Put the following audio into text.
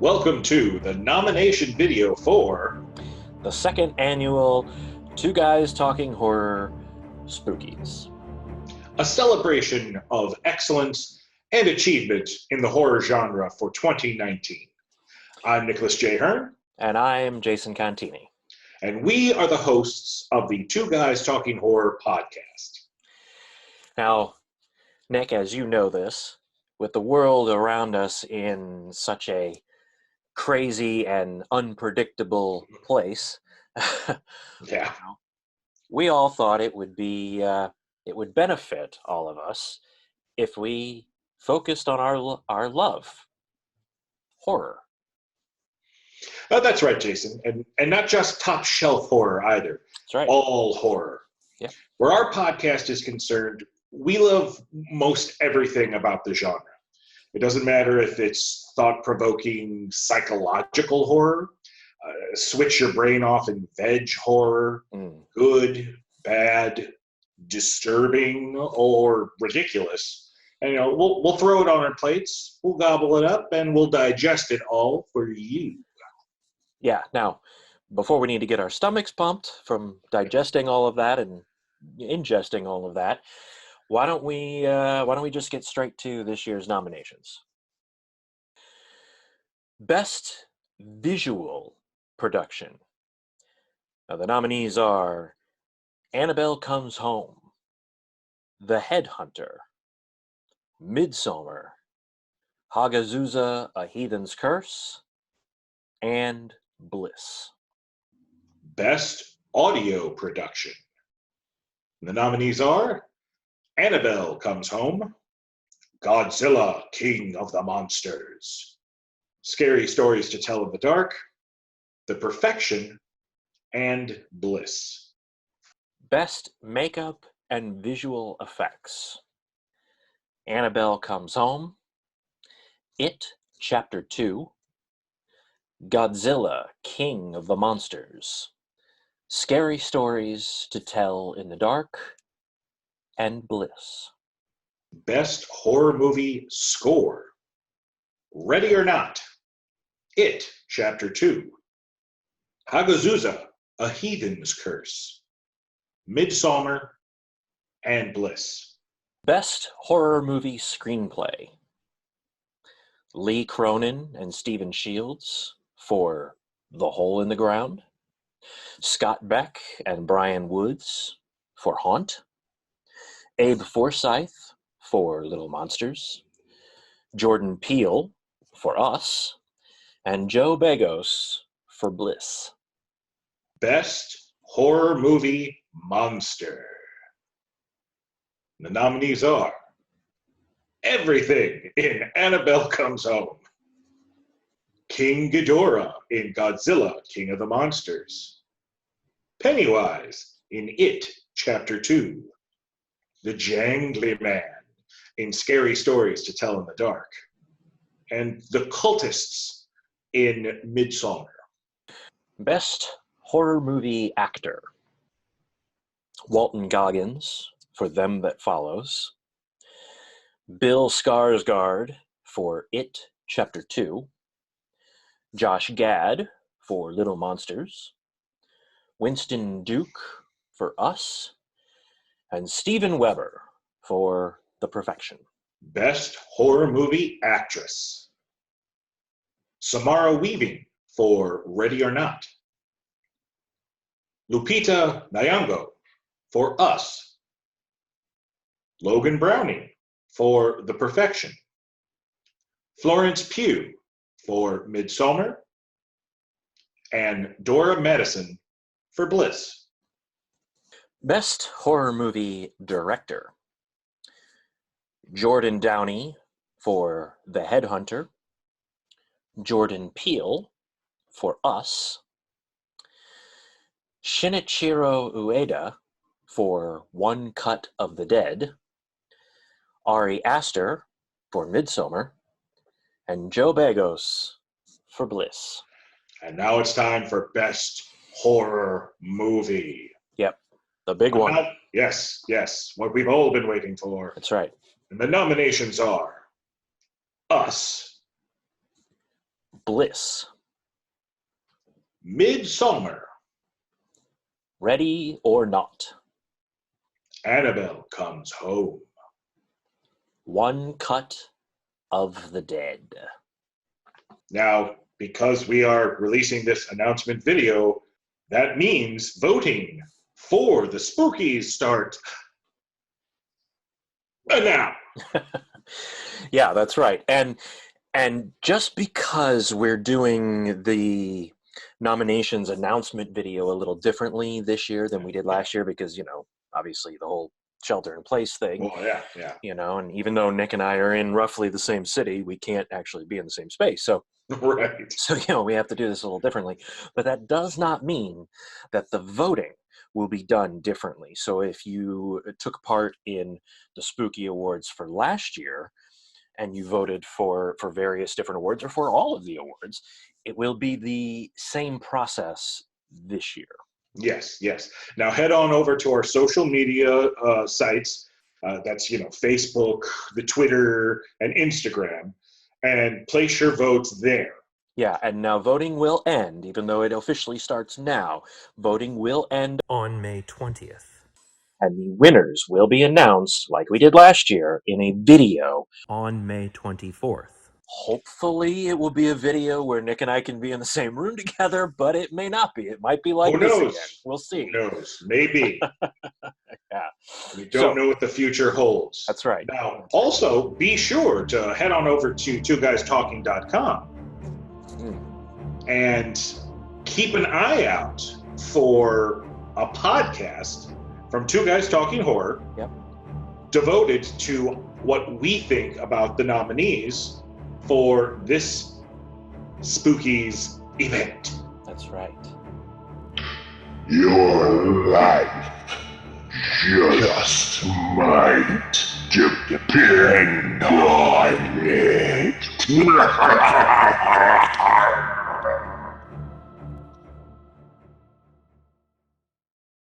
Welcome to the nomination video for the second annual Two Guys Talking Horror Spookies. a celebration of excellence and achievement in the horror genre for 2019. I'm Nicholas J. Hearn. And I'm Jason Cantini. And we are the hosts of the Two Guys Talking Horror podcast. Now, Nick, as you know this, with the world around us in such a crazy and unpredictable place, Yeah. we all thought it would benefit all of us if we focused on our love, horror. That's right, Jason. And not just top shelf horror either. That's right. All horror. Yeah. Where our podcast is concerned, we love most everything about the genre. It doesn't matter if it's thought-provoking psychological horror, switch your brain off and veg horror, good, bad, disturbing, or ridiculous. And we'll throw it on our plates, we'll gobble it up, and we'll digest it all for you. Yeah. Now, before we need to get our stomachs pumped from digesting all of that and ingesting all of that, why don't we just get straight to this year's nominations? Best Visual Production. Now, the nominees are Annabelle Comes Home, The Headhunter, Midsommar, Hagazusa: A Heathen's Curse, and Bliss. Best Audio Production. The nominees are Annabelle Comes Home, Godzilla, King of the Monsters, Scary Stories to Tell in the Dark, The Perfection, and Bliss. Best Makeup and Visual Effects. Annabelle Comes Home, It Chapter 2, Godzilla, King of the Monsters, Scary Stories to Tell in the Dark, and Bliss. Best Horror Movie Score. Ready or Not, It Chapter 2, Hagazusa: A Heathen's Curse, Midsommar, and Bliss. Best Horror Movie Screenplay. Lee Cronin and Stephen Shields for The Hole in the Ground, Scott Beck and Brian Woods for Haunt, Abe Forsyth for Little Monsters, Jordan Peele for Us, and Joe Begos for Bliss. Best Horror Movie Monster. The nominees are everything in Annabelle Comes Home, King Ghidorah in Godzilla, King of the Monsters, Pennywise in It Chapter 2, the Jangly Man in Scary Stories to Tell in the Dark, and the Cultists in Midsommar. Best Horror Movie Actor. Walton Goggins for Them That Follows, Bill Skarsgård for It Chapter 2, Josh Gad for Little Monsters, Winston Duke for Us, and Steven Weber for The Perfection. Best Horror Movie Actress. Samara Weaving for Ready or Not, Lupita Nyong'o for Us, Logan Browning for The Perfection, Florence Pugh for Midsommar, and Dora Madison for Bliss. Best Horror Movie Director. Jordan Downey for The Headhunter, Jordan Peele for Us, Shinichiro Ueda for One Cut of the Dead, Ari Aster for Midsommar, and Joe Begos for Bliss. And now it's time for Best Horror Movie. Yep, the big one. Yes, what we've all been waiting for. That's right. And the nominations are Us, Bliss. Midsummer. Ready or Not. Annabelle Comes Home. One Cut of the Dead. Now, because we are releasing this announcement video, that means voting for the Spookies start now. Yeah, that's right. And just because we're doing the nominations announcement video a little differently this year than we did last year, because, obviously the whole shelter in place thing. Well, yeah. And even though Nick and I are in roughly the same city, we can't actually be in the same space. So, Right. So, we have to do this a little differently. But that does not mean that the voting will be done differently. So if you took part in the Spooky Awards for last year and you voted for various different awards or for all of the awards, it will be the same process this year. Yes. Now head on over to our social media sites. That's, Facebook, the Twitter, and Instagram, and place your votes there. Yeah, and now voting will end, even though it officially starts now. Voting will end on May 20th. And the winners will be announced, like we did last year, in a video on May 24th. Hopefully it will be a video where Nick and I can be in the same room together, but it may not be. It might be like this again. We'll see. Who knows? Maybe. Yeah. We don't know what the future holds. That's right. Now, also, be sure to head on over to twoguystalking.com and keep an eye out for a podcast from Two Guys Talking Horror, devoted to what we think about the nominees for this Spookies event. That's right. Your life just might depend on it.